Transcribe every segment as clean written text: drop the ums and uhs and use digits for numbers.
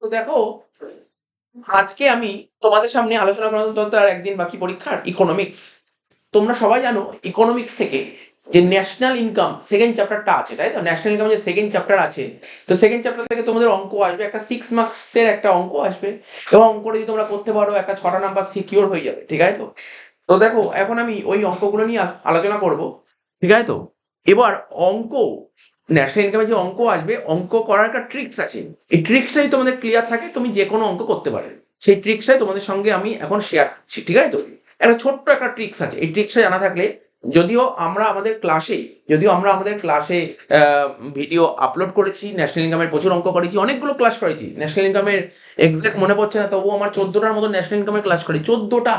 তো দেখো, আজকে আমি তোমাদের সামনে আলোচনা করার তো আর একদিন বাকি পরীক্ষার ইকোনমিক্স। তোমরা সবাই জানো ইকোনমিক্স থেকে যে ন্যাশনাল ইনকাম সেকেন্ড চ্যাপ্টারটা আছে, তাই তো? ন্যাশনাল ইনকাম যে সেকেন্ড চ্যাপ্টার আছে, তো সেকেন্ড চ্যাপ্টার থেকে তোমাদের অঙ্ক আসবে, একটা 6 মার্কসের একটা অঙ্ক আসবে, এবং অঙ্কটা যদি তোমরা করতে পারো একটা 6টা নাম্বার সিকিউর হয়ে যাবে, ঠিক আছে তো? তো দেখো, এখন আমি ওই অঙ্কগুলো নিয়ে আলোচনা করব, ঠিক আছে তো? এবার অঙ্ক, ন্যাশনাল ইনকামে যে অঙ্ক আসবে, অঙ্ক করার একটা ট্রিক্স আছে। এই ট্রিক্সটাই তোমাদের ক্লিয়ার থাকে, তুমি যে কোনো অঙ্ক করতে পারবে। সেই ট্রিক্সটাই তোমাদের সঙ্গে আমি এখন শেয়ার করছি, ঠিক আছে তো? একটা ছোট্ট একটা ট্রিক্স আছে, এই ট্রিক্সটা জানা থাকলে, যদিও আমরা আমাদের ক্লাসে ভিডিও আপলোড করেছি, ন্যাশনাল ইনকামের প্রচুর অঙ্ক করেছি, অনেকগুলো ক্লাস করেছি। ন্যাশনাল ইনকামের এক্সাক্ট মনে পড়ছে না, তবুও আমার 14টার মতো ন্যাশনাল ইনকামের ক্লাস করি, 14টা।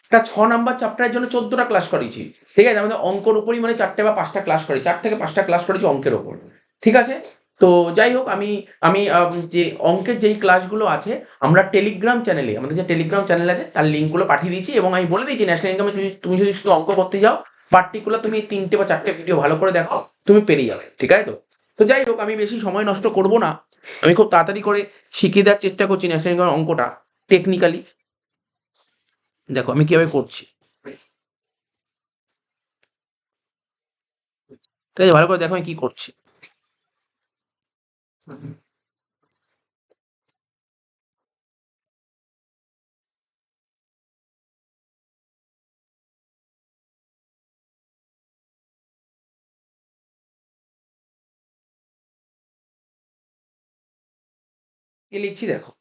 একটা 6 নাম্বার চ্যাপ্টারের জন্য 14টা ক্লাস করিয়েছি, ঠিক আছে? আমাদের অঙ্কর উপরই মানে 4টে বা 5টা ক্লাস করি, 4 থেকে 5টা ক্লাস করেছি অঙ্কের ওপর, ঠিক আছে? তো যাই হোক, আমি আমি যে অঙ্কের যেই ক্লাসগুলো আছে, আমরা টেলিগ্রাম চ্যানেলে, আমাদের যে টেলিগ্রাম চ্যানেল আছে তার লিঙ্কগুলো পাঠিয়ে দিয়েছি, এবং আমি বলে দিয়েছি ন্যাশনাল ইনকামে তুমি যদি শুধু অঙ্ক করতে যাও, পার্টিকুলার তুমি 3টে বা 4টে ভিডিও ভালো করে দেখো, তুমি পেরিয়ে যাবে, ঠিক আছে তো? তো যাই হোক, আমি বেশি সময় নষ্ট করব না, আমি খুব তাড়াতাড়ি করে শিখিয়ে দেওয়ার চেষ্টা করছি ন্যাশনাল ইনকামের অঙ্কটা টেকনিক্যালি। দেখো আমি কিভাবে করছি, ঠিক আছে? ভালো করে দেখো আমি কি করছি। কি লিখছি দেখো,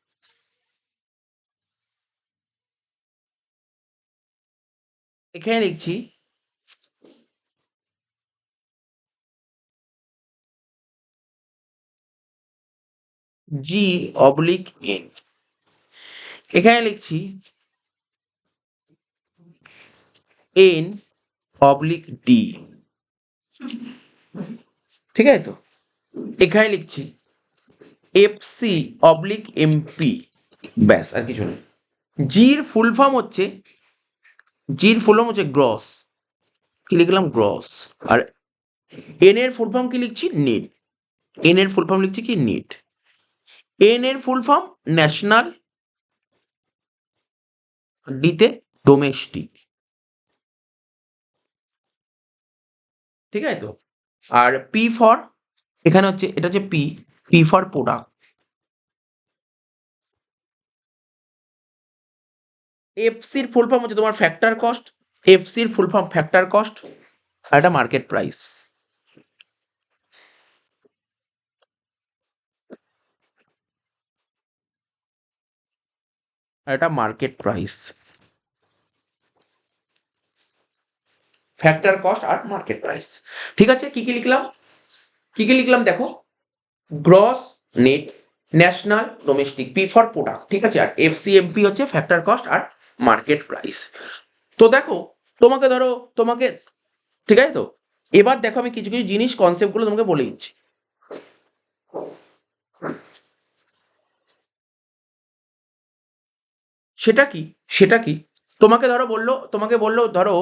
এখানে লিখছি জি অবলিক এন, এখানে লিখছি এন অবলিক ডি, ঠিক আছে তো? এখানে লিখছি এফ সি অবলিক এমপি, ব্যাস, আর কিছু নেই। জির ফুল ফর্ম হচ্ছে, গ্রস, কি লিখলাম? গ্রস। আর এন এর ফুল ফর্ম কি লিখছি? নেট। এন এর ফুল ফর্ম লিখছি কি? নেট। এন এর ফুল ফর্ম ন্যাশনাল, ডিতে ডোমেস্টিক, ঠিক আছে তো? আর পি ফর, এখানে হচ্ছে, এটা হচ্ছে পি, পি ফর প্রোডাক্ট। এফসির ফুল ফর্ম হচ্ছে তোমার ফ্যাক্টর কস্ট, এফসির ফুল ফর্ম ফ্যাক্টর কস্ট, আর এটা মার্কেট প্রাইস, আর এটা মার্কেট প্রাইস, ফ্যাক্টর কস্ট আর মার্কেট প্রাইস, ঠিক আছে? কি কি লিখলাম, দেখো, gross, net, national, domestic, P for product, ঠিক আছে? আর এফসিএমপি হচ্ছে ফ্যাক্টর কস্ট আর মার্কেট প্রাইস। তো দেখো, তোমাকে ধরো, তোমাকে, ঠিক আছে তো? এবার দেখো আমি কিছু কিছু জিনিস, কনসেপ্টগুলো তোমাকে বলে দিচ্ছি। সেটা কি, তোমাকে বললো ধরো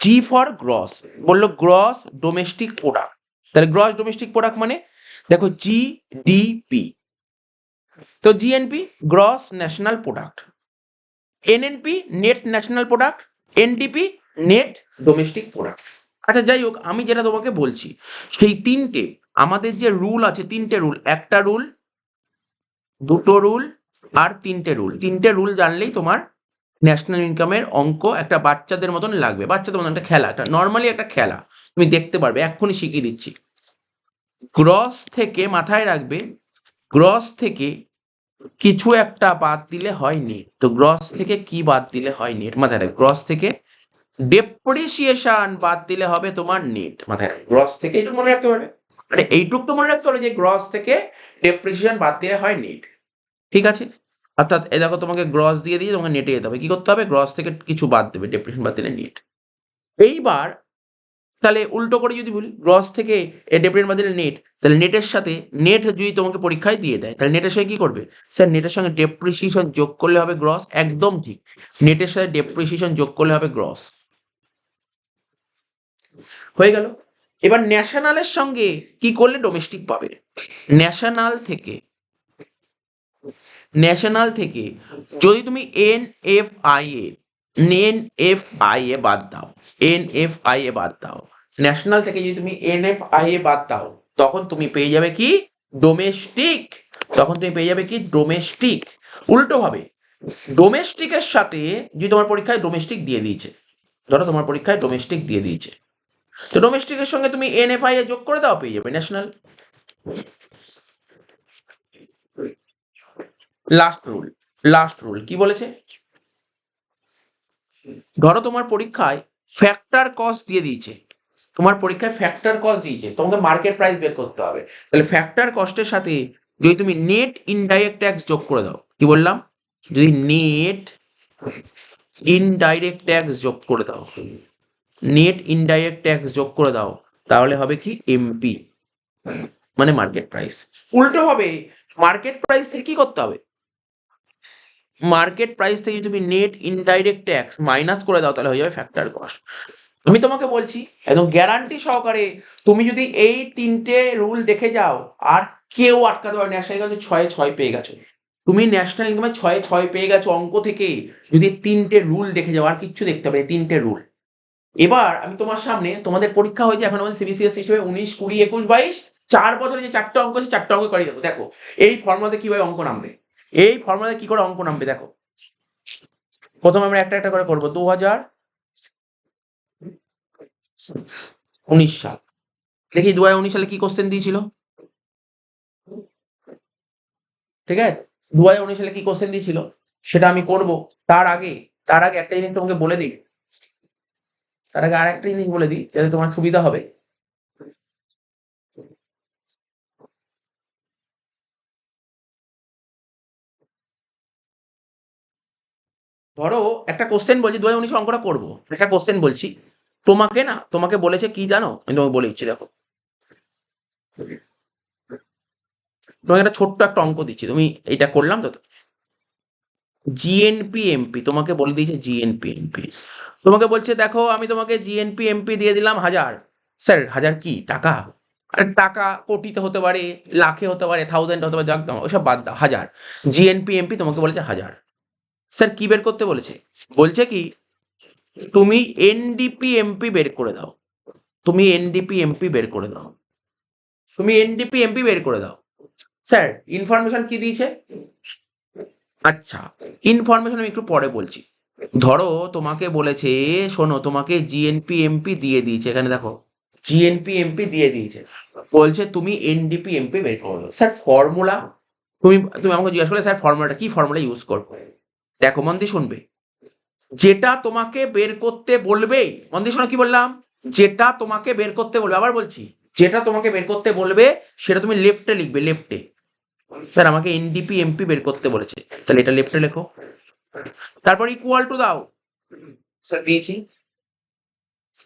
জি ফর গ্রস, বললো গ্রস ডোমেস্টিক প্রোডাক্ট। তাহলে গ্রস ডোমেস্টিক প্রোডাক্ট মানে, দেখো, জিডিপি, তো GNP gross national product, NNP net national product, NDP net domestic product. আচ্ছা যাই হোক, আমি যেটা তোমাকে বলছি, সেই তিনটে, আমাদের যে রুল আছে, তিনটে রুল, একটা রুল, দুটো রুল, আর তিনটে রুল জানলেই তোমার ন্যাশনাল ইনকামের অঙ্ক একটা বাচ্চাদের মতন লাগবে, বাচ্চাদের মতন একটা খেলা, একটা নর্মালি একটা খেলা, তুমি দেখতে পারবে, এক্ষুনি শিখিয়ে দিচ্ছি। গ্রস থেকে, মাথায় রাখবে, গ্রস থেকে কিছু একটা বাদ দিলে হয় নেট। তো গ্রস থেকে কি বাদ দিলে হয় নেট, মাথায় রাখবে। গ্রস থেকে ডেপ্রিসিয়েশন বাদ দিলে হবে তোমার নেট, মাথায় রাখবে। গ্রস থেকে এইটুকু মনে রাখতে পারবে, মানে এইটুকু তো মনে রাখতে পারবে যে গ্রস থেকে ডেপ্রিসিয়েশন বাদ দিলে হয় নেট, ঠিক আছে? অর্থাৎ এই দেখো, তোমাকে গ্রস দিয়ে তোমাকে নেটে যেতে হবে, কি করতে হবে? গ্রস থেকে কিছু বাদ দেবে, ডেপ্রিসিয়েশন বাদ দিলে নেট। এইবার তাহলে উল্টো করে যদি বলি, গ্রস থেকে ডেপ্রিসিয়েশন বাদ দিলে নেট, তাহলে নেটের সাথে, নেট যদি তোমাকে পরীক্ষায় দিয়ে দেয়, তাহলে নেটের সাথে কি করবে? স্যার নেটের সঙ্গে ডেপ্রিসিয়েশন যোগ করলে হবে গ্রস, একদম ঠিক, নেটের সাথে ডেপ্রিসিয়েশন যোগ করলে হবে গ্রস, হয়ে গেল। এবার ন্যাশনালের সঙ্গে কি করলে ডোমেস্টিক পাবে? ন্যাশনাল থেকে ন্যাশনাল থেকে যদি তুমি এনএফআই এ বাদ দাও, এনএফআই এ বাদ দাও, ন্যাশনাল থেকে যদি তুমি এনএফআই এ বাদ দাও, তখন তুমি পেয়ে যাবে কি ডোমেস্টিক, তখন তুমি পেয়ে যাবে কি ডোমেস্টিক। উল্টো ভাবে ডোমেস্টিকের সাথে যদি তোমার পরীক্ষায় ডোমেস্টিক দিয়ে দিয়েছে, ধরো তোমার পরীক্ষায় ডোমেস্টিক দিয়ে দিয়েছে, তো ডোমেস্টিকের সঙ্গে তুমি এনএফআই এ যোগ করে দাও, পেয়ে যাবে ন্যাশনাল। লাস্ট রুল কি বলেছে, ধরো তোমার পরীক্ষায় ফ্যাক্টর কস্ট দিয়ে দিয়েছে, তোমার পরীক্ষায় ফ্যাক্টর কস্ট দিয়েছে, তোমাকে মার্কেট প্রাইস বের করতে হবে, তাহলে ফ্যাক্টর কস্টের সাথে যদি তুমি নেট ইনডাইরেক্ট ট্যাক্স যোগ করে দাও, কি বললাম, যদি নেট ইনডাইরেক্ট ট্যাক্স যোগ করে দাও, নেট ইনডাইরেক্ট ট্যাক্স যোগ করে দাও, তাহলে হবে কি এমপি, মানে মার্কেট প্রাইস। উল্টো হবে, মার্কেট প্রাইস থেকে কি করতে হবে, মার্কেট প্রাইস থেকে তুমি নেট ইনডাইরেক্ট ট্যাক্স মাইনাস করে দাও, তাহলে হয়ে যাবে ফ্যাক্টর কস্ট। আমি তোমাকে বলছি একদম গ্যারান্টি সহকারে, তুমি যদি এই তিনটে রুল দেখে যাও, আর কেউ আটকাতে পারবে। ন্যাশনাল ইনকাম ছয়ে ছয় পেয়ে গেছো, তুমি ন্যাশনাল ইনকামে ছয়ে ছয় পেয়ে গেছো অঙ্ক থেকে, যদি তিনটে রুল দেখে যাও, আর কিচ্ছু দেখতে হবে, তিনটে রুল। এবার আমি তোমার সামনে, তোমাদের পরীক্ষা হয়েছে এখন আমাদের সিবিসিএস সিস্টেমে 19, 20, 21, 22, 4 বছরে যে 4টে অঙ্ক আছে 4টে অঙ্ক করে দেখো, দেখো এই ফর্মুলাতে কিভাবে অঙ্ক নামবে, এই ফর্মুলাতে কি করে অঙ্ক নামবে দেখো। প্রথমে আমরা একটা একটা করে করবো। 2019 সাল, দেখি 2019 সালে কি কোশ্চেন দিয়েছিল, ঠিক আছে, 2019 সালে কি কোশ্চেন দিয়েছিল সেটা আমি করব। তার আগে একটা জিনিস তোমাকে বলে দিই, তার আগে আর একটা জিনিস বলে দিই যাতে তোমার সুবিধা হবে। ধরো একটা কোশ্চেন বলছি, 2019 অঙ্কটা করবো, একটা কোশ্চেন বলছি, তোমাকে বলেছে কি জানো, আমি তোমাকে বলে দিচ্ছি দেখো, তোমাকে একটা ছোট্ট একটা অঙ্ক দিচ্ছি, তুমি এটা করলাম তো, জিএনপি এমপি তোমাকে বলে দিয়েছে, জিএনপি এমপি তোমাকে বলছে দেখো, আমি তোমাকে জিএনপি এমপি দিয়ে দিলাম 1000, স্যার 1000 কি টাকা, আরে টাকা কোটিতে হতে পারে, লাখে হতে পারে, থাউজেন্ড হতে পারে, যাক দাও ওইসব বাদ দাও, 1000। জিএনপি এমপি তোমাকে বলেছে 1000, স্যার কি বের করতে বলেছে, বলছে কি তুমি এনডিপি এমপি বের করে দাও, তুমি এনডিপি এমপি বের করে দাও, তুমি এনডিপি এমপি বের করে দাও। স্যার ইনফরমেশন কি দিয়েছে, আচ্ছা ইনফরমেশন আমি একটু পরে বলছি। ধরো তোমাকে বলেছে, শোনো তোমাকে জিএনপি এমপি দিয়ে দিয়েছে, এখানে দেখো জিএনপি এমপি দিয়ে দিয়েছে, বলছে তুমি এনডিপি এমপি বের করে দাও। স্যার ফর্মুলা, তুমি তুমি আমাকে জিজ্ঞাসা করলে স্যার ফর্মুলাটা কি, ফর্মুলা ইউজ করবো, দেখো মন দিয়ে শুনবে, যেটা তোমাকে বের করতে বলবে, মন দিয়ে শোনো কি বললাম, যেটা তোমাকে বের করতে বলবে, আবার বলছি যেটা তোমাকে বের করতে বলবে সেটা তুমি লেফটে লিখবে, লেফটে। স্যার আমাকে এনডিপি এমপি বের করতে বলেছে, তাহলে এটা লেফটে লেখো, তারপর ইকুয়াল টু দাও, স্যার দিয়েছি,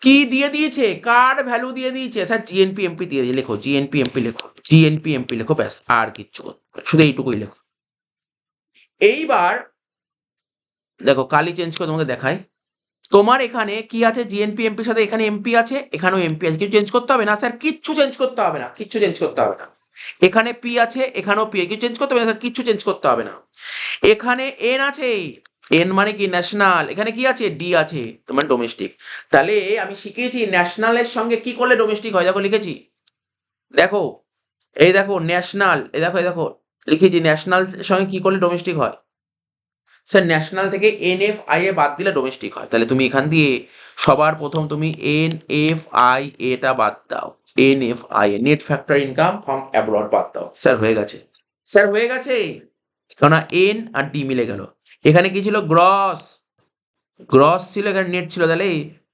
কি দিয়ে দিয়েছে, কার ভ্যালু দিয়ে দিয়েছে, স্যার জিএনপি এমপি দিয়ে দিয়ে লেখো, জিএনপি এমপি লেখো, জিএনপি এমপি লেখো, ব্যাস আর কিচ্ছু শুধু এইটুকুই লেখো। এইবার দেখো কালি চেঞ্জ করে তোমাকে দেখাই, তোমার এখানে কি আছে, জিএনপি এমপির সাথে এখানে এমপি আছে, এখানেও এমপি আছে, কিছু চেঞ্জ করতে হবে না স্যার, কিচ্ছু চেঞ্জ করতে হবে না, কিচ্ছু চেঞ্জ করতে হবে না। এখানে পি আছে, এখানেও পি, কিছু চেঞ্জ করতে হবে না স্যার, কিচ্ছু চেঞ্জ করতে হবে না। এখানে এন আছে, এন মানে কি ন্যাশনাল, এখানে কি আছে ডি আছে, তোমার ডোমেস্টিক। তাহলে আমি শিখিয়েছি ন্যাশনালের সঙ্গে কি করলে ডোমেস্টিক হয়, দেখো লিখেছি, দেখো এই দেখো ন্যাশনাল, এই দেখো লিখেছি ন্যাশনাল সঙ্গে কি করলে ডোমেস্টিক হয়, স্যার ন্যাশনাল থেকে এনএফআই এ বাদ দিলে ডোমেস্টিক হয়, তাহলে তুমি এখান দিয়ে সবার প্রথম তুমি এনএফআই এটা বাদ দাও, এনএফআই net factor income from abroad বাদ দাও, স্যার হয়ে গেছে, স্যার হয়ে গেছে, কেননা এন আর ডি মিলে গেল। এখানে কি ছিল, গ্রস, গ্রস ছিল, এখানে নেট ছিল, তাহলে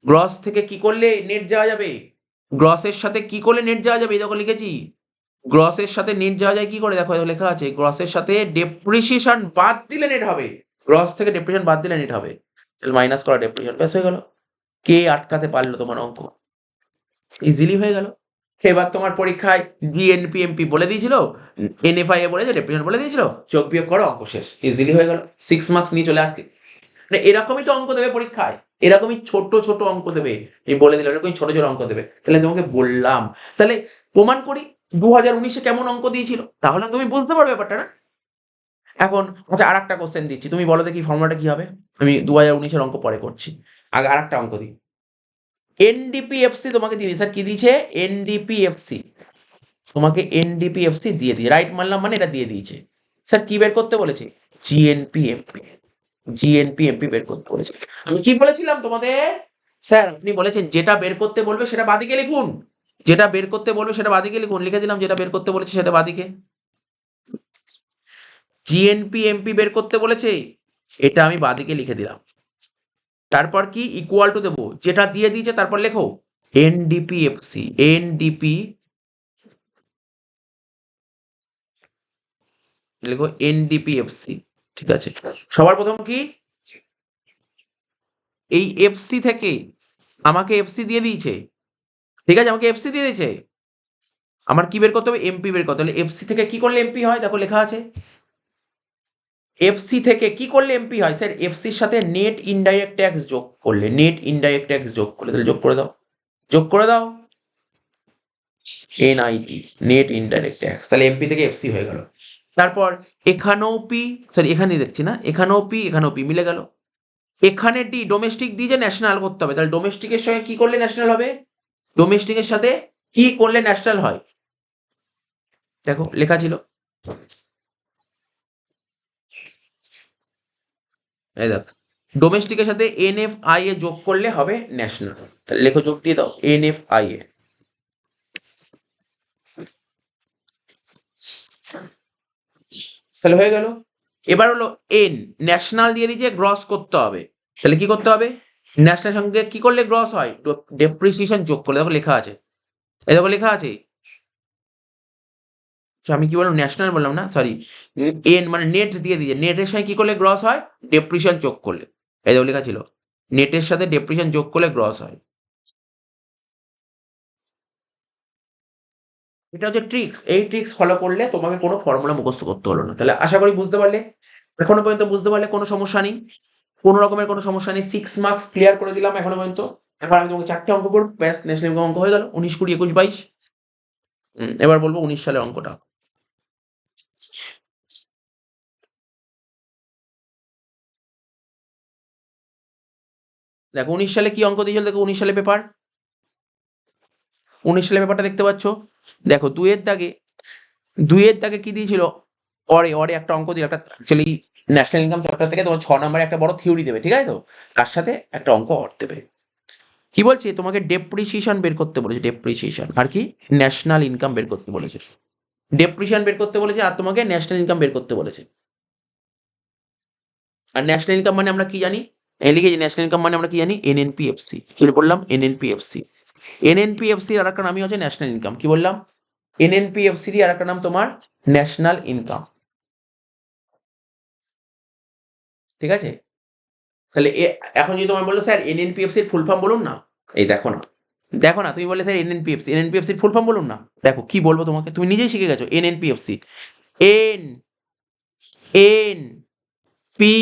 গ্রস থেকে কি করলে নেট যাওয়া যাবে, গ্রসের সাথে কি করলে নেট যাওয়া যাবে, এই দেখো লিখেছি, গ্রসের সাথে নেট যাওয়া যায় কি করে, দেখো লেখা আছে, গ্রসের সাথে ডেপ্রিসিয়েশন বাদ দিলে নেট হবে, গ্রস থেকে ডেপ্রিসিয়েশন বাদ দিলে নেট হবে, তাহলে মাইনাস করা ডেপ্রিসিয়েশন, ব্যাস হয়ে গেল। কে আটকাতে পারলো তোমার অঙ্ক, ইজিলি হয়ে গেল। এবার তোমার পরীক্ষায় জিএনপিএমপি বলে দিয়েছিল, এনএফআই এ বলেছে, ডেপ্রিসিয়েশন বলে দিয়েছিল, যোগ বিয়োগ করো অঙ্ক শেষ, ইজিলি হয়ে গেল, 6 মার্কস নিয়ে চলে আসবে। মানে এরকমই তো অঙ্ক দেবে পরীক্ষায়, এরকমই ছোট ছোট অঙ্ক দেবে, এই বলে দিল এরকম ছোট ছোট অঙ্ক দেবে, তাহলে তোমাকে বললাম, তাহলে প্রমাণ করি 2019-এ কেমন অঙ্ক দিয়েছিল, তাহলে তুমি বুঝতে পারবে ব্যাপারটা না। এখন আচ্ছা আর একটা কোশ্চেন দিচ্ছি, তুমি বলো দেখি ফর্মুলাটা কি হবে। আমি 2019-এর অঙ্ক পরে করছি, আগে আর একটা অঙ্ক দিই। এনডিপিএফসি তোমাকে দিয়ে দিই, স্যার কি দিয়েছে, এনডিপিএফসি, তোমাকে এনডিপিএফসি দিয়ে দিই, রাইট মানলাম মানে এটা দিয়ে দিয়েছে। স্যার কি বের করতে বলেছে, জিএনপিএমপি, জিএনপিএমপি বের করতে বলেছে। আমি কি বলেছিলাম তোমাদের, স্যার আপনি বলেছেন যেটা বের করতে বলবে সেটা বাদিকে লিখুন, যেটা বের করতে বলবে সেটা বাদিকে লিখুন, লিখে দিলাম যেটা বের করতে বলেছে সেটা বাদিকে। জিএনপিএমপি বের করতে বলেছে, এটা আমি বাদিকে লিখে দিলাম। তারপর কি ইকুয়াল টু দেবো, যেটা দিয়ে দিয়েছে তারপর লেখো এনডিপিএফসি, এনডিপি লেখো এনডিপিএফসি। ঠিক আছে, সবার প্রথম কি, এই এফসি থেকে আমাকে এফসি দিয়ে দিয়েছে, ঠিক আছে, আমাকে এফসি দিয়ে দিয়েছে, আমার কি বের করতে হবে, এমপি বের করতে হবে। এফসি থেকে কি করলে এমপি হয়, দেখো লেখা আছে, এফসি থেকে কি করলে এমপি হয়, স্যার এফসির সাথে নেট ইনডাইরেক্ট ট্যাক্স যোগ করলে, নেট ইনডাইরেক্ট ট্যাক্স যোগ করলে, তাহলে যোগ করে দাও, যোগ করে দাও, এনআইটি, নেট ইনডাইরেক্ট ট্যাক্স, তাহলে এমপি থেকে এফসি হয়ে গেল। তারপর এখানেও পি, সরি এখানেই দেখছি না, এখানেও পি মিলে গেল। এখানে ডি ডোমেস্টিক দিয়ে যে ন্যাশনাল করতে হবে, তাহলে ডোমেস্টিকের সঙ্গে কি করলে ন্যাশনাল হবে, ডোমেস্টিকের সাথে কি করলে ন্যাশনাল হয়, দেখো লেখা ছিল, এই দেখ, ডোমেস্টিকের সাথে এনএফআই এ যোগ করলে হবে ন্যাশনাল, তাহলে লেখো যোগ দিয়ে দাও এনএফআই এ, তাহলে হয়ে গেল। এবার হলো এন, ন্যাশনাল দিয়ে দিয়েছে, গ্রস করতে হবে, তাহলে কি করতে হবে, ন্যাশনাল সঙ্গে কি করলে গ্রস হয়, ডেপ্রিসিয়েশন যোগ করলে, দেখো লেখা আছে, এই দেখো লেখা আছে, আমি কি বললাম, ন্যাশনাল বললাম না, সরি, এন মানে নেট দিয়ে দিয়েছে, নেটের সঙ্গে কি করলে গ্রস হয়, ডেপ্রিসিয়েশন যোগ করলে, এই দেখো লেখা ছিল, নেটের সাথে ডেপ্রিসিয়েশন যোগ করলে গ্রস হয়। এটা হচ্ছে ট্রিক্স, এই ট্রিক্স ফলো করলে তোমাকে কোনো ফর্মুলা মুখস্থ করতে হলো না। তাহলে আশা করি বুঝতে পারলে, এখনো পর্যন্ত বুঝতে পারলে, কোনো সমস্যা নেই, কোনো রকমের কোনো সমস্যা নেই, 6 মার্কস ক্লিয়ার করে দিলাম এখনো পর্যন্ত। এবার আমি তোমাকে 4টে অঙ্ক করবো, ব্যাস ন্যাশনাল ইনকাম অঙ্ক হয়ে গেল, 19, 20, 21, 22। এবার বলবো 19 সালের অঙ্কটা। দেখো 19 সালে কি অঙ্ক দিয়েছিল, দেখো 19 সালে পেপার, 19 সালে পেপারটা দেখতে পাচ্ছ, দেখো দুইয়ের দাগে কি দিয়েছিল, অরে অরে একটা অঙ্ক দিয়ে, একটা অ্যাকচুয়ালি ন্যাশনাল ইনকাম চ্যাপ্টার থেকে তোমার 6 নম্বরে একটা বড় থিওরি দেবে, ঠিক আছে, তো তার সাথে একটা অঙ্ক অর দেবে। কি বলছে, তোমাকে ডেপ্রিসিয়েশন বের করতে বলেছে, ডেপ্রিসিয়েশন আর কি, ন্যাশনাল ইনকাম বের করতে বলেছে, ডেপ্রিসিয়েশন বের করতে বলেছে, আর তোমাকে ন্যাশনাল ইনকাম বের করতে বলেছে। আর ন্যাশনাল ইনকাম মানে আমরা কি জানি, লিখেছি ন্যাশনাল ইনকাম মানে আমরা কি জানি, এনএনপিএফসি, কি বললাম, এনএনপিএফসি, এনএনপিএফসির আর একটা নামই হচ্ছে ন্যাশনাল ইনকাম, কি বললাম, এনএনপিএফসির আর একটা নাম তোমার ন্যাশনাল ইনকাম, ঠিক আছে। তাহলে এখন যদি তোমায় বললো স্যার এনএনপিএফসির ফুল ফর্ম বলুন না, এই দেখো না, দেখো না, তুমি বললে স্যার এনএনপিএফসি, এনএনপিএফসির ফুল ফর্ম বলুন না, দেখো কি বলবো তোমাকে, তুমি নিজেই শিখে গেছো, এনএনপিএফসি, এন এন পি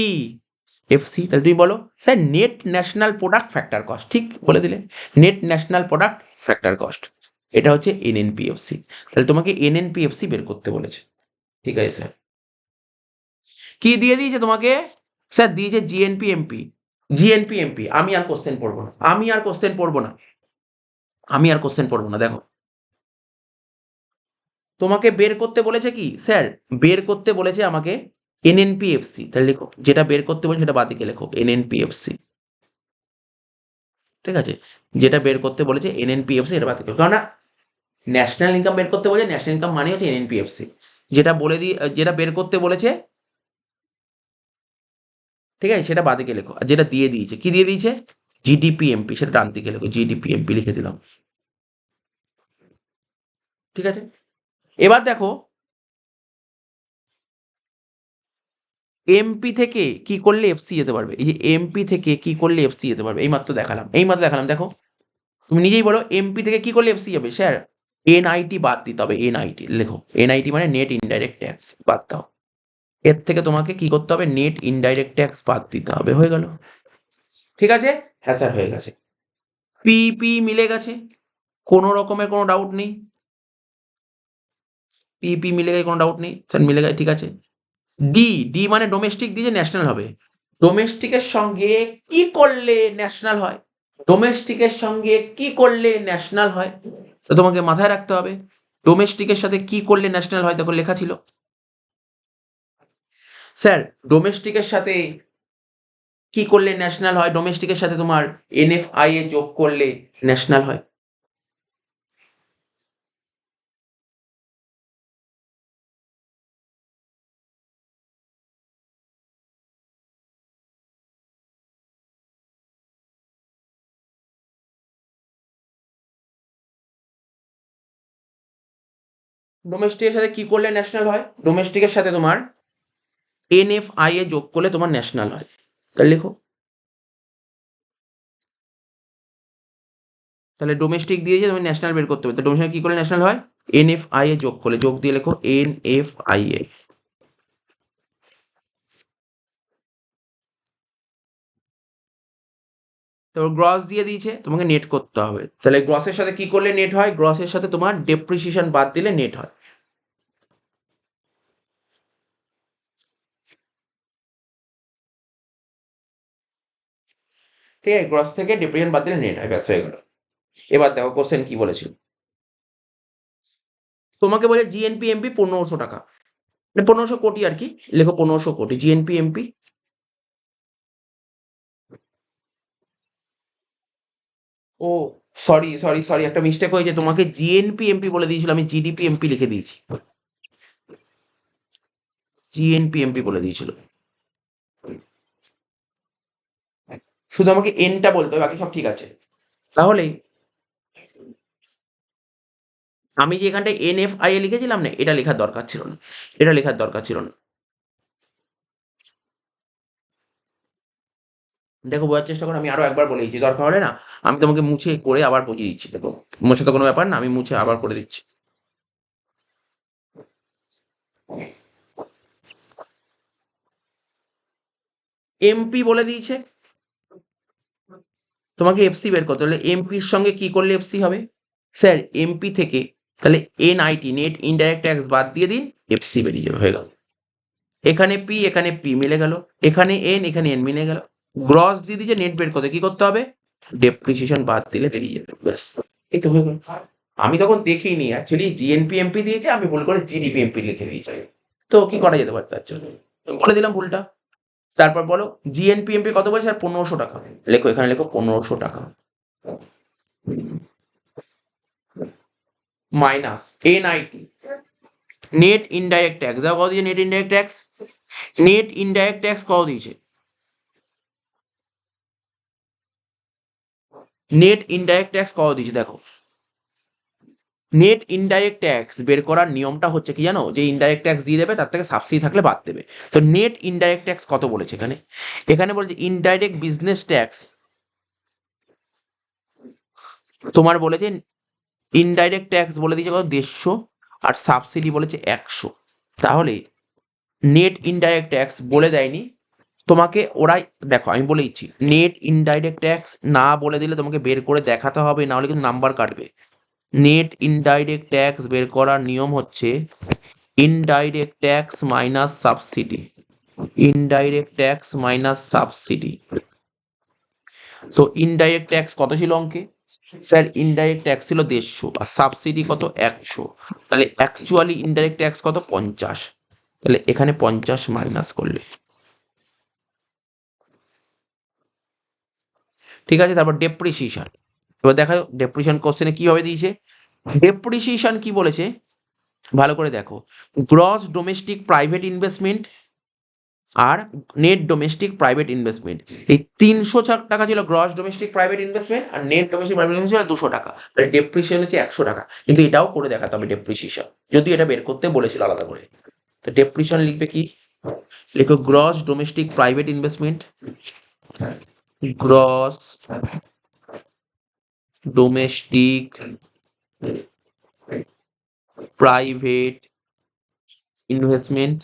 এফসি, তাহলে তুমি বলো sir net national product factor cost, ঠিক বলে দিলে, net national product factor cost, এটা হচ্ছে এনএনপিএফসি, তাহলে তোমাকে এনএনপিএফসি বের করতে বলেছে, ঠিক আছে স্যার। কি দিয়ে দিয়েছে তোমাকে, স্যার দিয়েছে জিএনপিএমপি, জিএনপিএমপি, আমি আর কোশ্চেন পড়বো না, আমি আর কোশ্চেন পড়বো না, আমি আর কোশ্চেন পড়বো না, দেখো তোমাকে বের করতে বলেছে কি স্যার, বের করতে বলেছে আমাকে এনএনপিএফসি, তাহলে লিখো যেটা বের করতে বলেছে সেটা বাদিকে লেখো এনএনপিএফসি, ঠিক আছে, যেটা বের করতে বলেছে এনএনপিএফসি এটা বাতিল করো, কারণ ন্যাশনাল ইনকাম বের করতে বলেছে, ন্যাশনাল ইনকাম মানে হচ্ছে এনএনপিএফসি, যেটা বলে দিয়ে যেটা বের করতে বলেছে, ঠিক আছে, সেটা বাদিকে লেখো, আর যেটা দিয়ে দিয়েছে, কি দিয়ে দিয়েছে, জিডিপিএমপি, সেটা ডান দিকে লেখো, জিডিপিএমপি লিখে দিলাম, ঠিক আছে। এবার দেখো এমপি থেকে কি করলে এফসি যেতে পারবে, এই যে এমপি থেকে কি করলে এফসি যেতে পারবে, এই মাত্র দেখালাম দেখো, তুমি নিজেই বলো এমপি থেকে কি করলে এফসি যাবে, স্যার এনআইটি বাদ দিতে হবে, এনআইটি লেখো, এনআইটি মানে নেট ইনডাইরেক্ট ট্যাক্স বাদ দাও, এর থেকে তোমাকে কি করতে হবে, নেট ইনডাইরেক্ট ট্যাক্স বাদ দিতে হবে, হয়ে গেল, ঠিক আছে, হ্যাঁ স্যার হয়ে গেছে, পিপি মিলে গেছে, কোনো রকমের কোনো ডাউট নেই, পিপি মিলে গেছে, কোনো ডাউট নেই স্যার, মিলে গেছে, ঠিক আছে। ডি, ডি মানে ডোমেস্টিক দিয়ে ন্যাশনাল হবে। ডোমেস্টিকের সঙ্গে কি করলে ন্যাশনাল হয়? ডোমেস্টিকের সঙ্গে কি করলে ন্যাশনাল হয়? তো তোমাকে মাথায় রাখতে হবে ডোমেস্টিকের সাথে কি করলে ন্যাশনাল হয়, তখন লেখা ছিল স্যার ডোমেস্টিকের সাথে কি করলে ন্যাশনাল হয়, ডোমেস্টিকের সাথে তোমার এনএফআই এ যোগ করলে ন্যাশনাল হয়। ডোমেস্টিকের সাথে কি করলে ন্যাশনাল হয়? ডোমেস্টিকের সাথে তোমার এনএফআই এ যোগ করলে তোমার ন্যাশনাল হয়। তাহলে লেখো, তাহলে ডোমেস্টিক দিয়ে যে তুমি ন্যাশনাল বের করতে হবে, তো ডোমেস্টিক কি করলে ন্যাশনাল হয়? এনএফআই এ যোগ করলে, যোগ দিয়ে লেখো এনএফআই এ। তো গ্রস দিয়ে দিয়েছে, তোমাকে নেট করতে হবে। তাহলে গ্রসের সাথে কি করলে নেট হয়? গ্রসের সাথে তোমার ডেপ্রিসিয়েশন বাদ দিলে নেট হয়। ঠিক আছে, গ্রস থেকে ডেপ্রিসিয়েশন বাদ দিলে নেট হয়, ব্যাস হয়ে গেল। এবার দেখো কোশ্চেন কি বলেছিল। তোমাকে বলে জিএনপি এমপি 1500 টাকা, মানে 1500 কোটি আর কি, লেখো 1500 কোটি জিএনপি এমপি। ও সরি সরি সরি, একটা মিস্টেক হয়েছে, তোমাকে জিএনপি এমপি বলে দিয়েছিল, আমি জিডিপি এমপি লিখে দিয়েছি। জিএনপি এমপি বলে দিয়েছিল, শুধু আমাকে এনটা বলতে হবে, বাকি সব ঠিক আছে। তাহলে আমি যে এখানটায় এনএফআই এ লিখেছিলাম না, এটা লেখার দরকার ছিল না, এটা লেখার দরকার ছিল না। দেখো বোঝার চেষ্টা করো, আমি আরো একবার বলে দিচ্ছি, দরকার হলে না আমি তোমাকে মুছে করে আবার বুঝিয়ে দিচ্ছি। দেখো মুছে তো কোনো ব্যাপার না, আমি মুছে আবার করে দিচ্ছি। এমপি বলে দিয়েছে, তোমাকে এফসি বের করতে হলে এমপির সঙ্গে কি করলে এফসি হবে? স্যার এমপি থেকে তাহলে এনআইটি নেট ইনডাইরেক্ট ট্যাক্স বাদ দিয়ে দিন, এফসি বেরিয়ে যাবে, হয়ে গেল। এখানে পি মিলে গেল, এখানে এন এখানে এন মিলে গেল। গ্রস দিয়ে দিয়েছে, নেট বের করতে কি করতে হবে? ডেপ্রিসিয়েশন বাদ দিলে বেরিয়ে যাবে, ব্যাস। এই তো হয়ে গেল। আমি তখন দেখিনি অ্যাকচুয়ালি জিএনপি এমপি দিয়েছে, আমি ভুল করে জিডিপি এমপি লিখে দিয়েছি। তো কি করা যেতে পারে তার জন্য, বলে দিলাম ভুলটা। তারপর বলো জিএনপি এমপি কত বলছে? আর 1500 টাকা, লেখো এখানে লেখো 1500 টাকা minus NIT net indirect tax. দেখো কত দিয়েছে net indirect tax? Net indirect tax কত দিয়েছে? নেট ইনডাইরেক্ট ট্যাক্স কত দিয়েছে দেখো। নেট ইনডাইরেক্ট ট্যাক্স বের করার নিয়মটা হচ্ছে কি জানো, যে ইনডাইরেক্ট ট্যাক্স দিয়ে দেবে, তার থেকে সাবসিডি থাকলে বাদ দেবে। তো নেট ইনডাইরেক্ট ট্যাক্স কত বলেছে এখানে? এখানে বলছে ইনডাইরেক্ট বিজনেস ট্যাক্স, তোমার বলেছে ইনডাইরেক্ট ট্যাক্স বলে দিয়েছে কত 150, আর সাবসিডি বলেছে 100। তাহলে নেট ইনডাইরেক্ট ট্যাক্স বলে দেয়নি তোমাকে ওরাই। দেখো আমি বলে দিচ্ছি, নেট ইনডাইরেক্ট ট্যাক্স না বলে দিলে তোমাকে বের করে দেখাতে হবে, না হলে কিন্তু নাম্বার কাটবে। নেট ইনডাইরেক্ট ট্যাক্স বের করার নিয়ম হচ্ছে indirect tax minus subsidy, indirect tax minus subsidy. তো ইনডাইরেক্ট ট্যাক্স কত ছিল অঙ্কে? স্যার ইনডাইরেক্ট ট্যাক্স ছিল 150, আর সাবসিডি কত 100। তাহলে অ্যাকচুয়ালি ইনডাইরেক্ট ট্যাক্স কত 50। তাহলে এখানে 50 মাইনাস করলে, ঠিক আছে। তারপর ডেপ্রিসিয়েশন, এবার দেখা ডেপ্রিসিয়েশন কোশ্চেনে কিভাবে দিয়েছে। ডেপ্রিসিয়েশন কি বলেছে ভালো করে দেখো, গ্রস ডোমেস্টিক প্রাইভেট ইনভেস্টমেন্ট আর নেট ডোমেস্টিক প্রাইভেট ইনভেস্টমেন্ট, এই 300 টাকা ছিল গ্রস ডোমেস্টিক প্রাইভেট ইনভেস্টমেন্ট, আর নেট ডোমেস্টিক প্রাইভেট ইনভেস্টমেন্ট ছিল 200 টাকা। তাহলে ডেপ্রিসিয়েশন হচ্ছে 100 টাকা, কিন্তু এটাও করে দেখাতে হবে ডেপ্রিসিয়েশন, যদি এটা বের করতে বলেছিল আলাদা করে। তো ডেপ্রিসিয়েশন লিখবে কি, লিখো gross domestic private investment, gross domestic private investment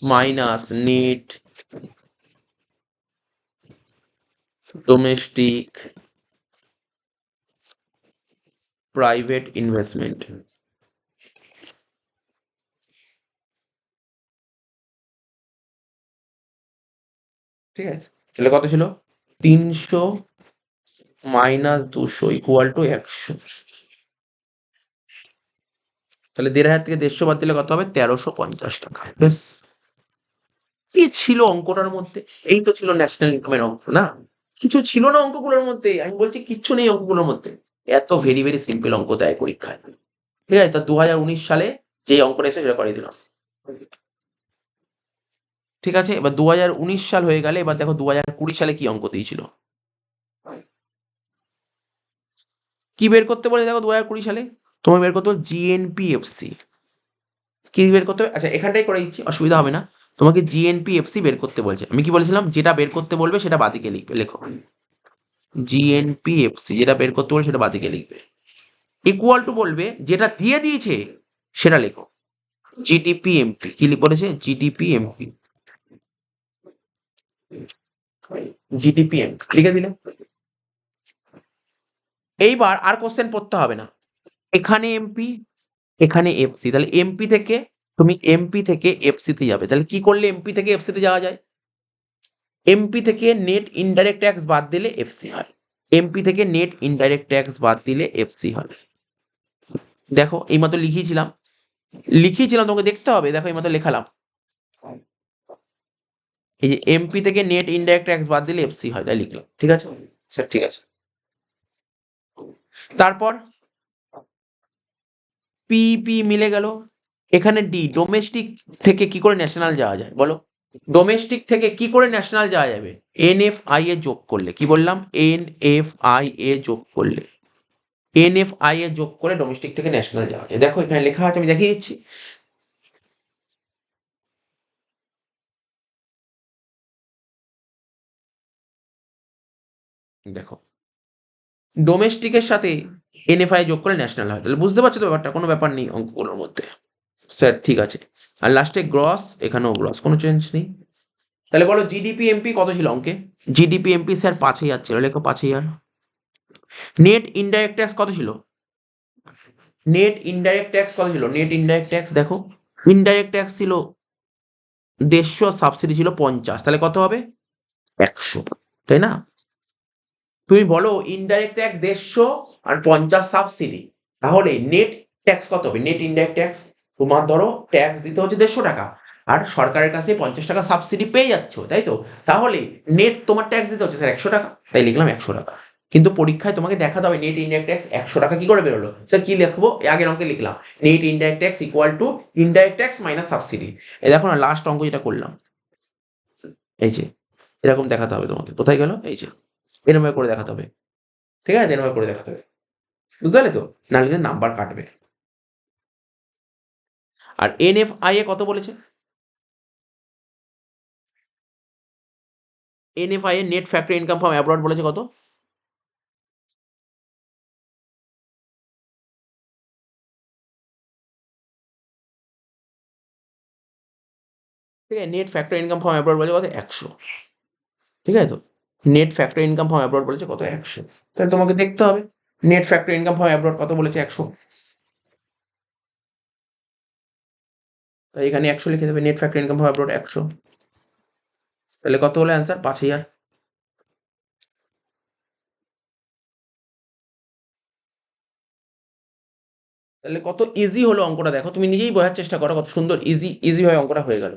minus net domestic private investment. ঠিক আছে, তাহলে কত ছিল? 300 মাইনাস 200 ইকুয়াল টু 100। তাহলে 1500 থেকে 150 বাদ দিলে কত হবে? 1350 টাকা। বেশ, কি ছিল অঙ্কটার মধ্যে? এই তো ছিল ন্যাশনাল ইনকামের অঙ্ক, না? কিছু ছিল না অঙ্কগুলোর মধ্যে? আমি বলছি কিচ্ছু নেই অঙ্কগুলোর মধ্যে। এত ভেরি ভেরি সিম্পল অঙ্ক দেয় পরীক্ষায়। ঠিক আছে, তা 2019 সালে যে অঙ্কটা এসে সেটা করে দিলাম। ঠিক আছে, এবার 2019 সাল হয়ে গেলে এবার দেখো 2020 সালে কি অঙ্ক দিয়েছিল। কি বের করতে বলে দেখো 2020 সালে? তোমার বের করতে হবে জিএনপিএফসি। কি বের করতে হবে? আচ্ছা, এখানটাই করে দিচ্ছি, অসুবিধা হবে না। তোমাকে জিএনপিএফসি বের করতে বলছে। আমি কি বলেছিলাম? যেটা বের করতে বলবে সেটা বাদিকে লিখবে, লেখো। জিএনপিএফসি যেটা বের করতে বলবে সেটা বাদিকে লিখবে। ইকুয়াল টু বলবে যেটা দিয়ে দিয়েছে সেটা লেখো। জিডিপিএমপি কি বলেছে? জিডিপিএমপি, জিডিপিএমপি লিখে দিলে। এইবার আর কোশ্চেন পড়তে হবে না। এখানে এমপি, এখানে এফসি, তাহলে এমপি থেকে তুমি এমপি থেকে এফসি তে যাবে। তাহলে কি করলে এমপি থেকে এফসি তে যাওয়া যায়? এমপি থেকে নেট ইনডাইরেক্ট ট্যাক্স বাদ দিলে এফসি হয়। এমপি থেকে নেট ইনডাইরেক্ট ট্যাক্স বাদ দিলে এফসি হয়। দেখো এইমাত্র লিখিয়েছিলাম, তোমাকে দেখতে হবে। দেখো এইমাত্র লেখালাম, এই যে এমপি থেকে নেট ইনডাইরেক্ট ট্যাক্স বাদ দিলে এফসি হয়, তাই লিখলাম। ঠিক আছে স্যার, ঠিক আছে। তারপর পি মিলে গেল। এখানে ডি, ডোমেস্টিক থেকে কি করে ন্যাশনাল যাওয়া যায় বলো? ডোমেস্টিক থেকে কি করে ন্যাশনাল যাওয়া যাবে? এনএফআই এ যোগ করলে। কি বললাম? এনএফআই এ যোগ করলে, এনএফআই এ যোগ করে ডোমেস্টিক থেকে ন্যাশনাল যাওয়া যায়। দেখো এখানে লেখা আছে, আমি দেখিয়ে দিচ্ছি। দেখো, ডোমেস্টিকের সাথে এনএফআই যোগ করে ন্যাশনাল হয়। তাহলে বুঝতে পারছো তো ব্যাপারটা? কোনো ব্যাপার নেই অঙ্কগুলোর মধ্যে। স্যার ঠিক আছে। আর লাস্টে গ্রস, এখানেও গ্রস, কোনো চেঞ্জ নেই। তাহলে বলো জিডিপি এমপি কত ছিল অঙ্কে? জিডিপি এমপি স্যার 5,000 ছিল, লেখো 5,000। নেট ইনডাইরেক্ট ট্যাক্স কত ছিল? নেট ইনডাইরেক্ট ট্যাক্স কত ছিল? নেট ইনডাইরেক্ট ট্যাক্স দেখো, ইনডাইরেক্ট ট্যাক্স ছিল 150, সাবসিডি ছিল 50, তাহলে কত হবে? 100, তাই না? তুমি বলো ইনডাইরেক্ট ট্যাক্স 150 আর 50 সাবসিডি, তাহলে নেট ট্যাক্স কত হবে? নেট ইনডাইরেক্ট ট্যাক্স, তোমার ধরো ট্যাক্স দিতে হচ্ছে 150 টাকা, আর সরকারের কাছে 50 টাকা সাবসিডি পেয়ে যাচ্ছ, তাই তো? তাহলে নেট তোমার ট্যাক্স দিতে হচ্ছে স্যার 100 টাকা, তাই লিখলাম 100 টাকা। কিন্তু পরীক্ষায় তোমাকে দেখাতে হবে নেট ইনডাইরেক্ট ট্যাক্স 100 টাকা কি করে বেরোলো। স্যার কি লিখবো? আগের অঙ্কে লিখলাম net indirect tax equal to indirect tax minus subsidy. এই দেখো না, লাস্ট অঙ্ক যেটা করলাম, এই যে এরকম দেখাতে হবে তোমাকে। কোথায় গেল? এই যে এরকম করে দেখাতে হবে। ঠিক আছে, এরকম করে দেখাতে হবে, বুঝতে পারলে তো? নাহলে নাম্বার কাটবে। আর এনএফআই এ কত বলেছে? এনএফআই এ net factory income from abroad বলেছে কত? ঠিক আছে, net factory income from abroad বলেছে কত? 100। ঠিক আছে তো? Net factory income from abroad বলেছে কত? 100। তাহলে তোমাকে দেখতে হবে net factory income from abroad কত বলেছে? 100। তাই এখানে 100 লিখে দেবে, net factory income from abroad 100। তাহলে কত হলো অ্যান্সার? 5,000। তাহলে কত ইজি হলো অঙ্কটা, দেখো তুমি নিজেই বোঝার চেষ্টা করো কত সুন্দর ইজি ইজি ভাবে অঙ্কটা হয়ে গেল।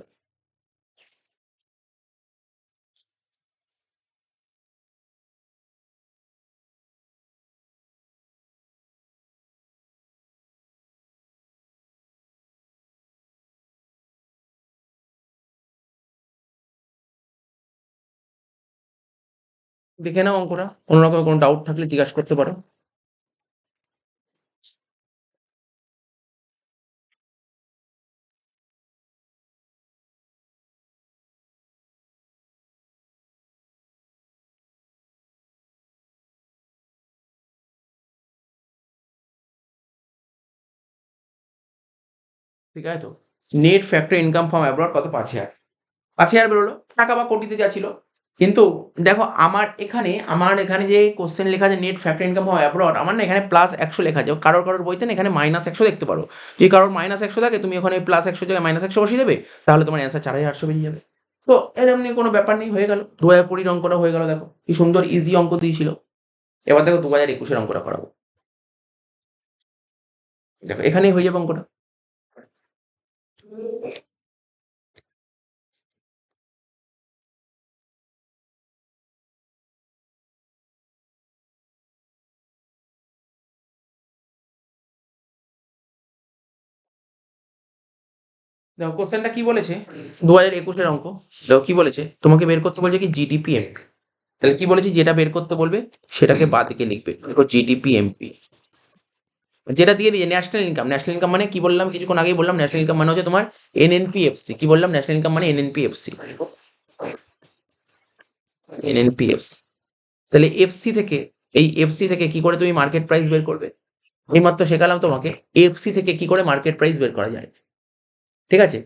দেখে নাও অঙ্কটা, কোনো রকম কোনো ডাউট থাকলে জিজ্ঞাসা করতে পারো। ঠিক আছে তো? Net factory income from abroad কত? 5,000। 5,000 বেরোলো, টাকা বা কোটিতে যা ছিল। কিন্তু দেখো আমার এখানে যে কোশ্চেন লেখা আছে net factory income from abroad, আমার না এখানে +100 লেখা আছে। কারোর কারোর বইতে না এখানে -100 দেখতে পারো। যদি কারোর -100 থাকে তুমি ওখানে +100 জায়গায় -100 বসিয়ে দেবে, তাহলে তোমার অ্যান্সার 4,800 বেরিয়ে যাবে। তো এরম নিয়ে কোনো ব্যাপার নেই, হয়ে গেল। 2020 অঙ্কটা হয়ে গেল, দেখো কি সুন্দর ইজি অঙ্ক দিয়েছিল। এবার দেখো 2021 অঙ্কটা করাবো। দেখো এখানেই হয়ে যাবে অঙ্কটা। দেখো কোশ্চেনটা কি বলেছে, 2021 অঙ্ক। দেখো কি বলেছে, তোমাকে বের করতে বলছে কি জিডিপি এমপি। তাহলে কি বলেছি, যেটা বের করতে বলবে সেটাকে বাঁ দিকে লিখবে। দেখো জিডিপি এমপি যেটা দিয়ে দিয়ে ন্যাশনাল ইনকাম। ন্যাশনাল ইনকাম মানে কি বললাম, কিছুক্ষণ আগেই বললাম, ন্যাশনাল ইনকাম মানে হচ্ছে তোমার এনএনপিএফসি। কি বললাম, ন্যাশনাল ইনকাম মানে এনএনপিএফসি। এনএনপিএফসি। তাহলে এফসি থেকে, এই এফসি থেকে কি করে তুমি মার্কেট প্রাইস বের করবে, এইমাত্র শেখালাম তোমাকে এফসি থেকে কি করে মার্কেট প্রাইস বের করা যায়। ঠিক আছে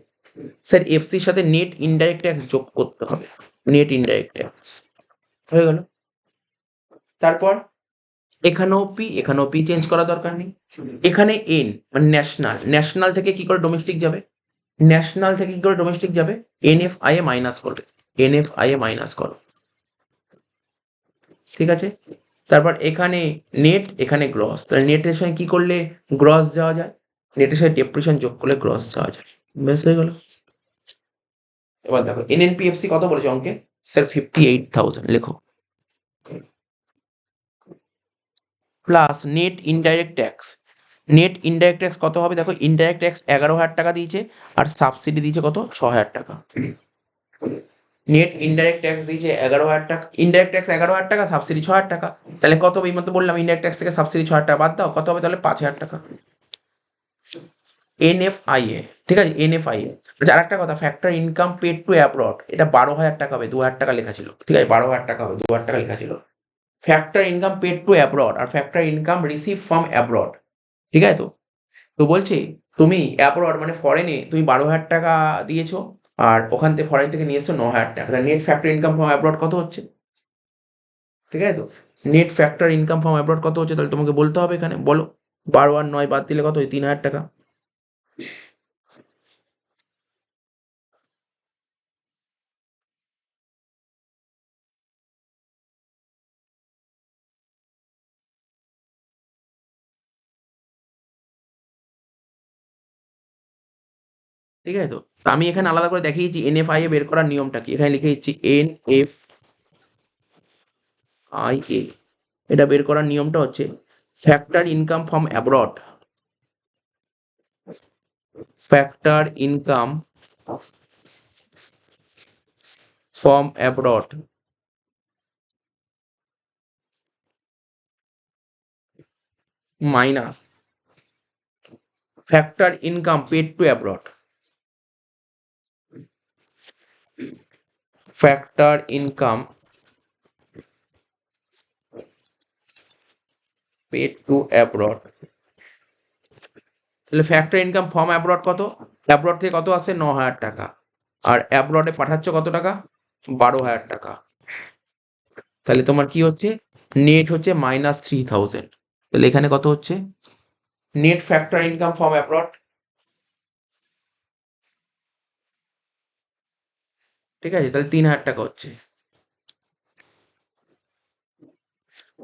স্যার, এফসির সাথে নেট ইনডাইরেক্ট ট্যাক্স যোগ করতে হবে। নেট ইনডাইরেক্ট ট্যাক্স হয়ে গেল। তারপর এখানেও পি চেঞ্জ করা দরকার নেই। এখানে এন মানে ন্যাশনাল, ন্যাশনাল থেকে কি করে ডোমেস্টিক যাবে, ন্যাশনাল থেকে কি করে ডোমেস্টিক যাবে, এনএফআই এ মাইনাস করবে। এনএফআই এ মাইনাস করো, ঠিক আছে। তারপর এখানে নেট, এখানে গ্রস। তাহলে নেটের সঙ্গে কি করলে গ্রস যাওয়া যায়, নেটের সাথে ডেপ্রিশন যোগ করলে গ্রস যাওয়া যায়। বেশ হয়ে গেল। এবার দেখো এনএনপিএফসি কত বলেছে অঙ্কে, স্যার 58,000 লেখো, plus net indirect tax. Net indirect tax কত হবে, দেখো ইনডাইরেক্ট ট্যাক্স 11,000 টাকা দিয়েছে, আর সাবসিডি দিয়েছে কত, 6,000 টাকা। নেট ইনডাইরেক্ট ট্যাক্স দিয়েছে 11,000 টাকা, ইনডাইরেক্ট ট্যাক্স 11,000 টাকা, সাবসিডি 6,000 টাকা। তাহলে কত হবে, এই মতো বললাম ইনডাইরেক্ট ট্যাক্স থেকে সাবসিডি 6,000 টাকা বাদ দাও, কত হবে তাহলে 5,000 টাকা। এনএফআইএ, ঠিক আছে এনএফআইএ। আচ্ছা আর একটা কথা, factor income paid to abroad, এটা 12,000 টাকা হবে, 2,000 টাকা লেখা ছিল, ঠিক আছে 12,000 টাকা হবে, 2,000 টাকা লেখা ছিল। Factor income paid to abroad আর factor income receive from abroad, ঠিক আছে। তো তো বলছি তুমি অ্যাব্রড মানে ফরেনে তুমি 12,000 টাকা দিয়েছো, আর ওখান থেকে ফরেন থেকে নিয়ে এসছো 9,000 টাকা। Net factor income from abroad কত হচ্ছে, ঠিক আছে। তো net factor income from abroad কত হচ্ছে, তাহলে তোমাকে বলতে হবে এখানে, বলো 12 আর 9 বাদ দিলে কত, ওই 3,000 টাকা। ঠিক আছে। তো তো আমি এখানে আলাদা করে দেখিয়েছি এনএফআই এ বের করার নিয়মটা কি, এখানে লিখে দিচ্ছি এনএফআইএ। এটা বের করার নিয়মটা হচ্ছে factor income from abroad, factor income from abroad minus factor income paid to abroad, factor income paid to abroad. তাহলে ফ্যাক্টর ইনকাম ফ্রম অ্যাব্রড কত, অ্যাব্রড থেকে কত আসছে 9,000 টাকা, আর অ্যাব্রডে পাঠাচ্ছ কত টাকা, 12,000 টাকা। তাহলে তোমার কি হচ্ছে, নেট হচ্ছে -3,000। তাহলে এখানে কত হচ্ছে, net factor income from abroad, ঠিক আছে, তাহলে 3,000 টাকা হচ্ছে।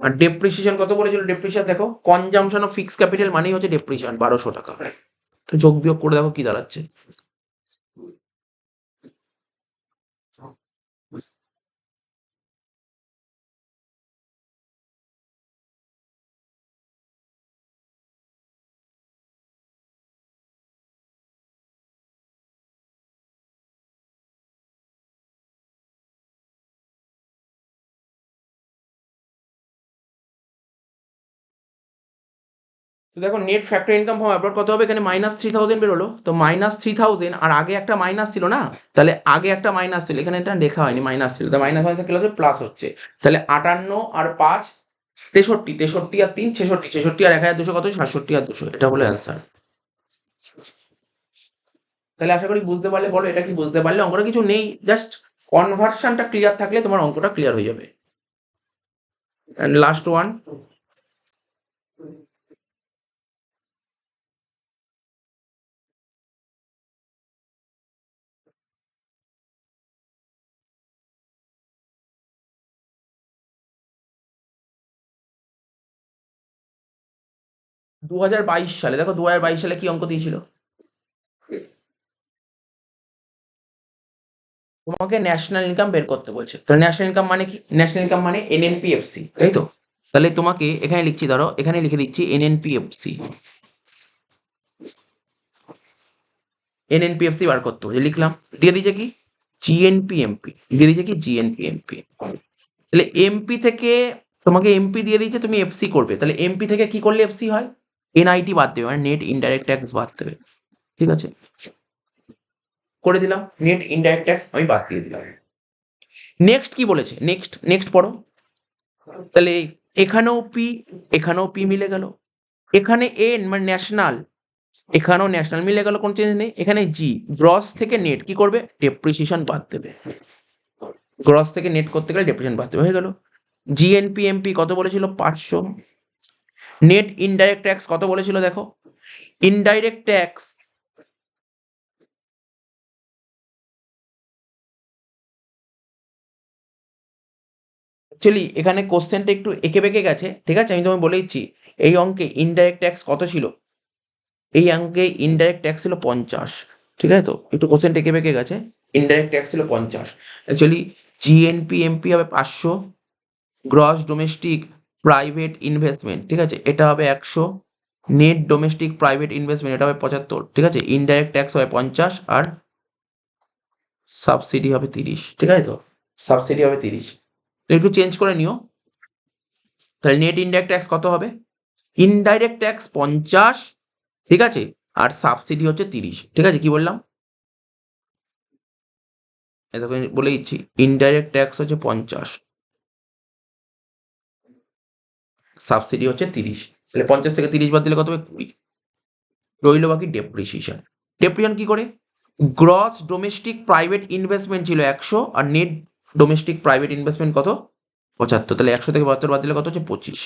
আর ডেপ্রিসিয়েশন কত বলেছিল, ডেপ্রিসিয়েশন দেখো কনজামশন অফ ফিক্সড ক্যাপিটাল মানেই হচ্ছে ডেপ্রিসিয়েশন 1,200 টাকা। তো যোগ বিয়োগ করে দেখো কি দাঁড়াচ্ছে। তো দেখো net factor income from abroad কত হবে, এখানে -3,000 বেরোলো। তো -3,000 আর আগে একটা মাইনাস ছিল না, তাহলে আগে একটা মাইনাস ছিল, এখানে এটা লেখা হয়নি মাইনাস ছিল, তো মাইনাস মাইনাস কি হচ্ছে, প্লাস হচ্ছে। তাহলে 58 আর 5 63, 63 আর 3 66, 66 আর 1,200 কত, 67 আর 200, এটা হলো অ্যান্সার। তাহলে আশা করি বুঝতে পারলে, বলো এটা কি বুঝতে পারলে, অঙ্কটা কিছু নেই, জাস্ট কনভার্সনটা ক্লিয়ার থাকলে তোমার অঙ্কটা ক্লিয়ার হয়ে যাবে। অ্যান্ড লাস্ট ওয়ান, 2022 সালে, দেখো 2022 সালে কি অঙ্ক দিয়েছিল, তোমাকে ন্যাশনাল ইনকাম বের করতে বলছে। তাহলে ন্যাশনাল ইনকাম মানে কি? ন্যাশনাল ইনকাম মানে এনএনপিএফসি, তাই তো? তাহলে তোমাকে এখানে লিখছি, ধরো এখানে লিখে দিচ্ছি এনএনপিএফসি, এনএনপিএফসি বার করতে বলছে, লিখলাম। দিয়ে দিয়েছে কি জিএনপিএমপি, দিয়ে দিয়েছে কি জিএনপিএমপি। তাহলে এমপি থেকে তোমাকে এমপি দিয়ে দিয়েছে, তুমি এফসি করবে। তাহলে এমপি থেকে কি করলে এফসি হয়? এনআইটি বাদ দেবে, মানে নেট ইনডাইরেক্ট ট্যাক্স বাদ দেবে। ঠিক আছে, করে দিলাম, নেট ইনডাইরেক্ট ট্যাক্স আমি বাদ দিয়ে দিলাম। নেক্সট কি বলেছে, নেক্সট নেক্সট পড়ো। তাহলে এখানেও পি, এখানেও পি মিলে গেল। এখানে এন মানে ন্যাশনাল, এখানেও ন্যাশনাল মিলে গেল, কোনো চেঞ্জ নেই। এখানে জি, গ্রস থেকে নেট কি করবে, ডেপ্রিসিয়েশন বাদ দেবে। গ্রস থেকে নেট করতে গেলে ডেপ্রিসিয়েশন বাদ দেবে, হয়ে গেল। জিএনপিএমপি কত বলেছিল, 500। নেট ইনডাইরেক্ট ট্যাক্স কত বলেছিল দেখো, ইনডাইরেক্ট ট্যাক্স অ্যাকচুয়ালি এখানে কোশ্চেনটা একটু এঁকে বেঁকে গেছে, ঠিক আছে, আমি তোমায় বলে দিচ্ছি। এই অঙ্কে ইনডাইরেক্ট ট্যাক্স কত ছিল, এই অঙ্কে ইনডাইরেক্ট ট্যাক্স ছিল 50, ঠিক আছে তো, একটু কোশ্চেনটা এঁকে বেঁকে গেছে। ইনডাইরেক্ট ট্যাক্স ছিল 50, অ্যাকচুয়ালি জিএনপিএমপি হবে 500, গ্রস ডোমেস্টিক প্রাইভেট ইনভেস্টমেন্ট, ঠিক আছে, এটা হবে 100, নেট ডোমেস্টিক প্রাইভেট ইনভেস্টমেন্ট এটা হবে 75, ঠিক আছে, ইনডাইরেক্ট ট্যাক্স হবে 50, আর সাবসিডি হবে 30, ঠিক আছে তো, সাবসিডি হবে 30। একটু চেঞ্জ করে নিও। তাহলে নেট ইনডাইরেক্ট ট্যাক্স কত হবে, ইনডাইরেক্ট ট্যাক্স 50, ঠিক আছে, আর সাবসিডি হচ্ছে 30, ঠিক আছে, কি বললাম, এটা বলে দিচ্ছি, ইনডাইরেক্ট ট্যাক্স হচ্ছে 50, সাবসিডি হচ্ছে 30। তাহলে 50 থেকে 30 বাদ দিলে কত হবে, 20। রইল বাকি ডেপ্রিসিয়েশন। ডেপ্রিসিয়েশন কি করে, গ্রস ডোমেস্টিক প্রাইভেট ইনভেস্টমেন্ট ছিল 100, আর নেট ডোমেস্টিক প্রাইভেট ইনভেস্টমেন্ট কত, 75। তাহলে 100 থেকে 72 বাদ দিলে কত হচ্ছে, 25।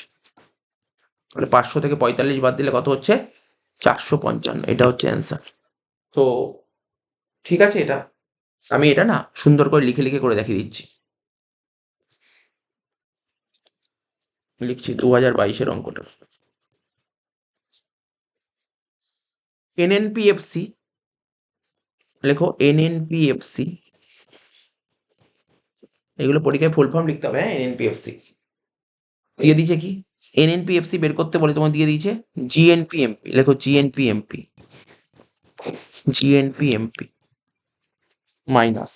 তাহলে 500 থেকে 45 বাদ দিলে কত হচ্ছে, 455। এটা হচ্ছে অ্যান্সার। তো ঠিক আছে, এটা আমি এটা না সুন্দর করে লিখে লিখে করে দেখিয়ে দিচ্ছি। লিখছি 2022-এর অঙ্কটা। এনএনপিএফসি, লেখো এনএনপিএফসি, এগুলো পরীক্ষায় ফুল ফর্ম লিখতে হবে, হ্যাঁ, এনএনপিএফসি। দিয়ে দিয়েছে কি, এনএনপিএফসি বের করতে বলে তোমার দিয়ে দিয়েছে জিএনপিএমপি, লেখো জিএনপিএমপি, জিএনপিএমপি মাইনাস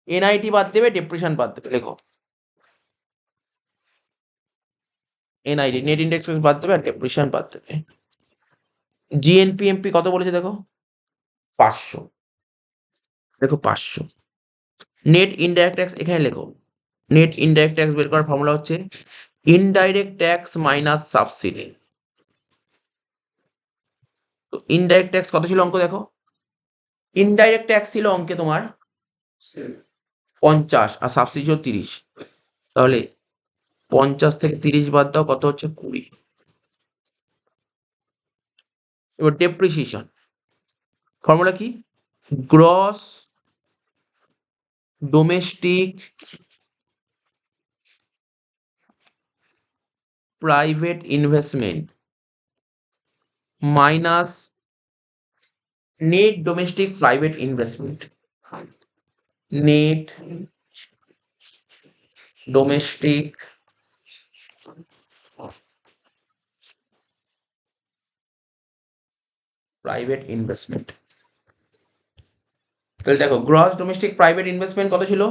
এনআইটি বাদ দেবে, ডেপ্রিসিয়েশন বাদ দেবে, লেখো এনআইটি, নেট ইনডেক্স বাদ দেবে, আর ডেপ্রিসিয়েশন বাদ দেবে। জিএনপিএমপি কত বলেছে দেখো, 500, দেখো 500। নেট ইনডাইরেক্ট ট্যাক্স এখানে লেখো, নেট ইনডাইরেক্ট ট্যাক্স বের করার ফর্মুলা হচ্ছে ইনডাইরেক্ট ট্যাক্স মাইনাস সাবসিডি। তো ইনডাইরেক্ট ট্যাক্স কত ছিল অঙ্ক দেখো, ইনডাইরেক্ট ট্যাক্স ছিল অঙ্কে তোমার 50, আর সাবসিডি ছিল 30। তাহলে 50 থেকে 30 বাদ দাও, কত হচ্ছে, 20। এবার ডেপ্রিসিয়েশন ফর্মুলা কি, gross domestic private investment minus net domestic private investment, net domestic private investment. তাহলে দেখো গ্রস ডোমেস্টিক প্রাইভেট ইনভেস্টমেন্ট কত ছিল,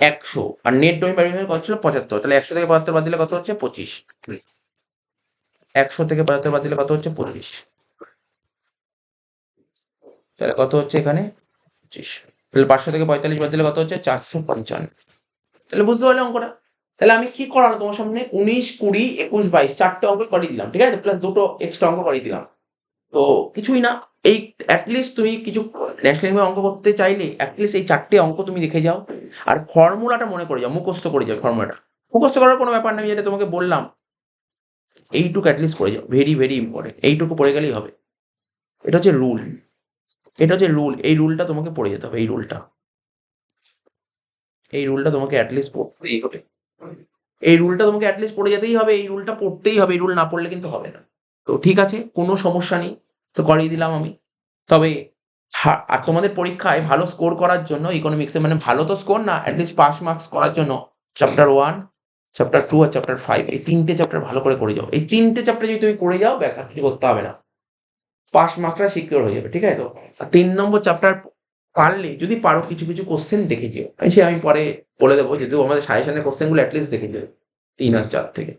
100, আর নেট ডোমেস্টিক প্রাইভেট কত ছিল, 75। তাহলে 100 থেকে 75 বাদ দিলে কত হচ্ছে, 25। 100 থেকে 75 বাদ দিলে কত হচ্ছে, 25। তাহলে কত হচ্ছে এখানে, 25। তাহলে 500 থেকে 45 বাদ দিলে কত হচ্ছে, 455। তাহলে বুঝতে পারলে অঙ্কটা। তাহলে আমি কি করালো তোমার সামনে, 19, 20, 21, 22 চারটে অঙ্ক করে দিলাম, ঠিক আছে, প্লাস দুটো এক্সট্রা অঙ্ক করে দিলাম। তো কিছুই না, এই অ্যাটলিস্ট তুমি কিছু ন্যাশনাল ইনকাম অঙ্ক করতে চাইলে অ্যাটলিস্ট এই চারটে অঙ্ক তুমি দেখে যাও, আর ফর্মুলাটা মনে করে যাও, মুখস্থ করে যাও ফর্মুলাটা। মুখস্থ করার কোনো ব্যাপার নেই, যেটা তোমাকে বললাম, এইটুকু অ্যাটলিস্ট পড়ে যাও, ভেরি ভেরি ইম্পর্টেন্ট, এইটুকু পড়ে গেলেই হবে। এটা হচ্ছে রুল, এটা হচ্ছে রুল, এই রুলটা তোমাকে পড়ে যেতে হবে, এই রুলটা, এই রুলটা তোমাকে অ্যাটলিস্ট পড়তেই হবে। এই রুলটা তোমাকে অ্যাটলিস্ট পড়ে যেতেই হবে, এই রুলটা পড়তেই হবে, এই রুল না পড়লে কিন্তু হবে না। তো ঠিক আছে, কোনো সমস্যা নেই, তো করিয়ে দিলাম আমি। তবে আর তোমাদের পরীক্ষায় ভালো স্কোর করার জন্য ইকোনমিক্সে, মানে ভালো তো স্কোর না, অ্যাটলিস্ট পাস মার্কস করার জন্য চ্যাপ্টার 1, চ্যাপ্টার 2 আর চ্যাপ্টার 5, এই 3টে চ্যাপ্টার ভালো করে যাও। এই 3টে চ্যাপ্টার যদি তুমি করে যাও, ব্যাস আর কিছু করতে হবে না, পাস মার্কসটা সিকিউর হয়ে যাবে, ঠিক আছে? তো 3 নম্বর চ্যাপ্টার পারলে, যদি পারো, কিছু কিছু কোশ্চেন দেখে যেও, সে আমি পরে বলে দেবো, যেহেতু আমাদের সাজেশনের কোশ্চেনগুলো অ্যাটলিস্ট দেখে যেও 3 আর 4 থেকে।